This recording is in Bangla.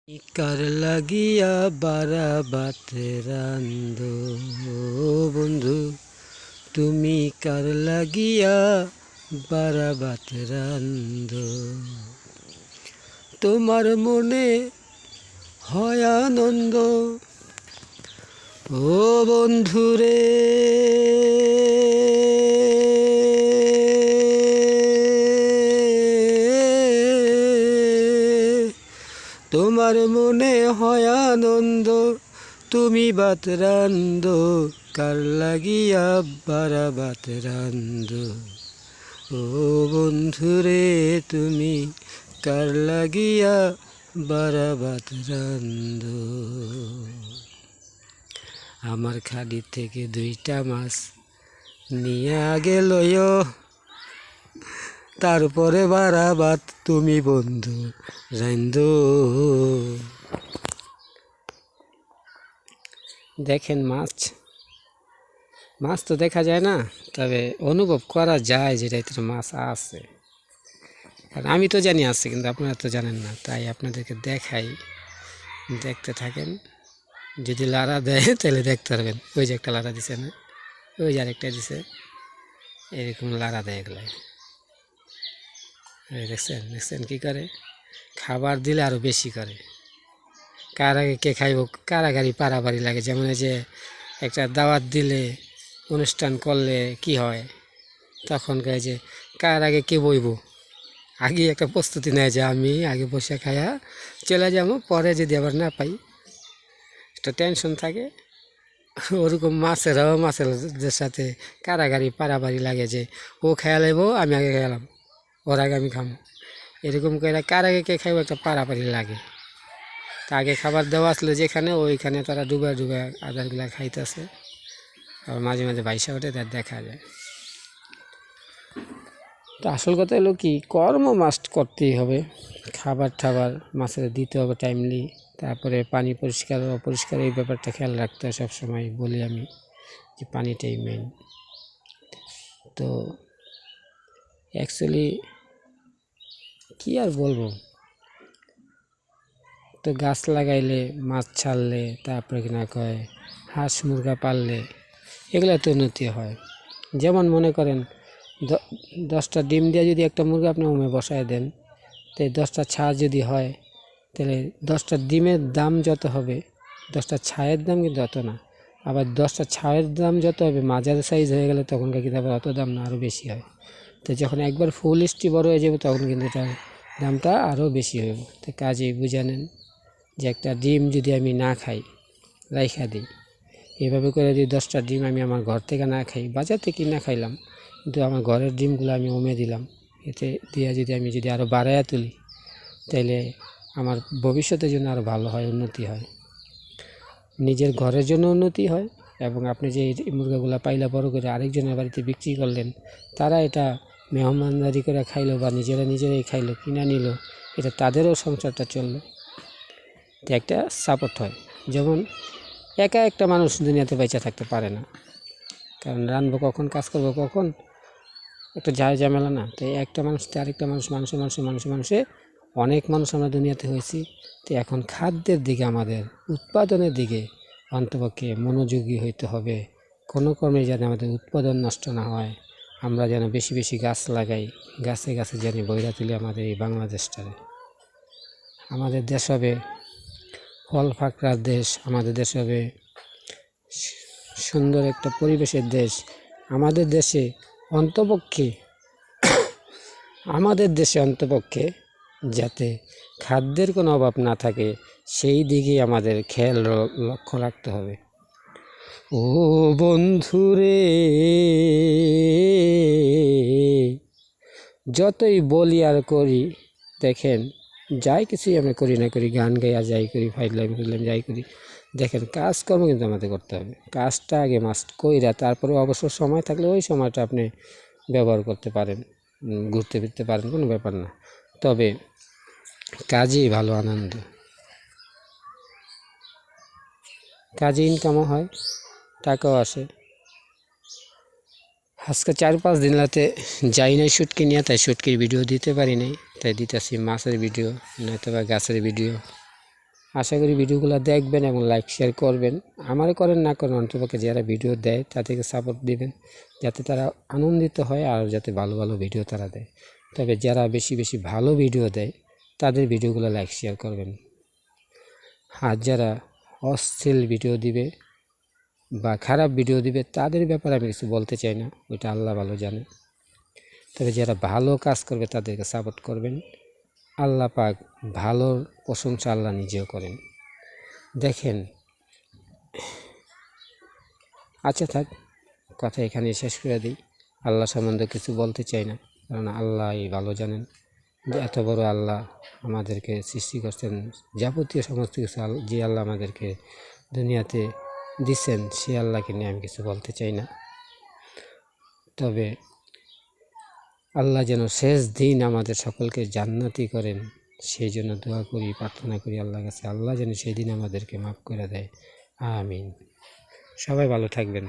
কার লাগিয়া বারাবাতে রান্দো বন্ধু, তুমি কার লাগিয়া বারাবাতে রান্দো। তোমার মনে হয় আনন্দ ও বন্ধুরে, তোমার মনে হয় আনন্দ, তুমি বাত রান্দো কার লাগিয়া বারাবাত রান্দো। ও বন্ধুরে, তুমি কার লাগিয়া বারাবাত রান্দো। আমার খাড়ি থেকে 2টা মাছ নিয়ে গেল, তারপরে বারাবাত তুমি বন্ধু রান্দো। দেখেন মাছ তো দেখা যায় না, তবে অনুভব করা যায় যে এটাতে মাছ আছে। কারণ আমি তো জানি আছে, কিন্তু আপনারা তো জানেন না, তাই আপনাদেরকে দেখাই। দেখতে থাকেন, যদি লাড়া দেয় তাহলে দেখতে পারবেন। ওই যে একটা লাড়া দিছে না, ওই যে আরেকটা দিছে, এরকম লাড়া দেয় এগুলো। দেখছেন কী করে? খাবার দিলে আরও বেশি করে। কার আগে কে খাইব, কারাগারি পারাবারি লাগে। যেমন এই যে একটা দাওয়াত দিলে, অনুষ্ঠান করলে কি হয়, তখন কয় যে কার আগে কে বইব। আগে একটা প্রস্তুতি নেয় যে আমি আগে বসে খাইয়া চলে যাবো, পরে যদি আবার না পাই একটা টেনশন থাকে। ওরকম মাছের সাথে কারাগারি পারাবারি লাগে যে ও খেয়া লাইব, আমি আগে খেলাম, ওর আগে আমি খাবো। এরকম করে কার আগে কে খাইব একটা পারাপারি লাগে। তা আগে খাবার দেওয়া আসলে যেখানে, ওইখানে তারা ডুবে আদারগুলা খাইতেছে। আবার মাঝে মাঝে বাইসা ওঠে, তার দেখা যায়। তো আসল কথা হলো কি, কর্ম মাস্ট করতেই হবে। খাবার মাছের দিতে হবে টাইমলি। তারপরে পানি পরিষ্কার অপরিষ্কার এই ব্যাপারটা খেয়াল রাখতে হয় সবসময়। বলি আমি যে পানিটাই মেন। তো অ্যাকচুয়ালি কি আর বলবো, তো গাছ লাগাইলে, মাছ ছাড়লে, তারপরে কিনা কয় হাঁস মুরগা পাললে, এগুলো তো উন্নতি হয়। যেমন মনে করেন 10টা ডিম দিয়ে যদি একটা মুরগা আপনি ওমে বসায় দেন, তো 10টা ছাড় যদি হয়, তাহলে 10টা ডিমের দাম যত হবে, 10টা ছায়ের দাম কিন্তু অত না। আবার 10টা ছায়ের দাম যত হবে, মাঝারি সাইজ হয়ে গেলে তখনকার কিন্তু আবার অত দাম না, আরও বেশি হয়। তো যখন একবার ফুল স্টি বড় হয়ে যাবে, তখন কিন্তু এটার দামটা আরও বেশি হবে। তো কাজেই বুঝে নেন যে একটা ডিম যদি আমি না খাই, রাইখা দিই, এভাবে করে যদি 10টা ডিম আমি আমার ঘর থেকে না খাই, বাজার থেকে না খাইলাম, কিন্তু আমার ঘরের ডিমগুলো আমি ওমে দিলাম, এতে দিয়ে যদি আরও বাড়াইয়া তুলি, তাইলে আমার ভবিষ্যতের জন্য আরও ভালো হয়, উন্নতি হয়। নিজের ঘরের জন্য উন্নতি হয়, এবং আপনি যে মুরগাগুলো পাইলা বড় করে আরেকজনের বাড়িতে বিক্রি করলেন, তারা এটা মেহমানদারি করে খাইলো বা নিজেরাই খাইলো, কিনা নিল, এটা তাদেরও সংসারটা চললো। তো একটা সাপোর্ট হয়। যেমন একা একটা মানুষ দুনিয়াতে বেঁচে থাকতে পারে না, কারণ রানবো কখন, কাজ করবো কখন, একটা ঝামেলা না। তো একটা মানুষ থেকে আরেকটা মানুষে অনেক মানুষ আমরা দুনিয়াতে হয়েছি। তো এখন খাদ্যের দিকে, আমাদের উৎপাদনের দিকে অন্তপক্ষে মনোযোগী হইতে হবে। কোনো কর্মে যেন আমাদের উৎপাদন নষ্ট না হয়, আমরা যেন বেশি বেশি গাছ লাগাই, গাছে গাছে যেন বইরা তুলি আমাদের এই বাংলাদেশটারে। আমাদের দেশ হবে ফল ফাঁকড়ার দেশ, আমাদের দেশ হবে সুন্দর একটা পরিবেশের দেশ। আমাদের দেশে অন্তপক্ষে যাতে খাদ্যের কোনো অভাব না থাকে, সেই দিকে আমাদের খেয়াল লক্ষ্য রাখতে হবে। ও বন্ধুরে, যতই বলি আর করি, দেখেন যাই কিছুই আমরা করি না করি, গান গাই আর যাই করি, ফাইলাম যাই করি, দেখেন কাজকর্ম কিন্তু আমাদের করতে হবে। কাজটা আগে মাস্ট কইরা, তারপরে অবসর সময় থাকলে ওই সময়টা আপনি ব্যবহার করতে পারেন, ঘুরতে ফিরতে পারেন, কোনো ব্যাপার না। তবে কাজেই ভালো আনন্দ, কাজে ইনকামও হয়, টাকাও আসে। আজকে 4-5 দিন রাতে যাই নাই শুটকি নিয়ে, তাই শুটকির ভিডিও দিতে পারি নাই, তাই দিতেছি মাছের ভিডিও, নয়তো বা গাছের ভিডিও। আশা করি ভিডিওগুলো দেখবেন এবং লাইক শেয়ার করবেন। আমারে করেন না করেন, অন্তপক্ষে যারা ভিডিও দেয় তাদেরকে সাপোর্ট দিবেন, যাতে তারা আনন্দিত হয় আর যাতে ভালো ভালো ভিডিও তারা দেয়। তবে যারা বেশি বেশি ভালো ভিডিও দেয় তাদের ভিডিওগুলো লাইক শেয়ার করবেন। আর যারা অশ্লীল ভিডিও দিবে বা খারাপ ভিডিও দিবে তাদের ব্যাপারে আমি কিছু বলতে চাই না, ওইটা আল্লাহ ভালো জানে। তবে যারা ভালো কাজ করবে তাদেরকে সাপোর্ট করবেন। আল্লাহ পাক ভালোর প্রশংসা আল্লাহ নিজেও করেন। দেখেন, আচ্ছা থাক, কথা এখানে শেষ করে দিই। আল্লাহ সম্বন্ধে কিছু বলতে চাই না, কারণ আল্লাহই ভালো জানেন যে এত বড় আল্লাহ আমাদেরকে সৃষ্টি করছেন। যাবতীয় সমস্ত কিছু যে আল্লাহ আমাদেরকে দুনিয়াতে দিচ্ছেন, সে আল্লাহকে নিয়ে আমি কিছু বলতে চাই না। তবে আল্লাহ যেন শেষ দিন আমাদের সকলকে জান্নাতি করেন, সেই জন্য দোয়া করি, প্রার্থনা করি আল্লাহর কাছে। আল্লাহ যেন সেই দিন আমাদেরকে মাফ করে দেয়, আমিন। সবাই ভালো থাকবেন।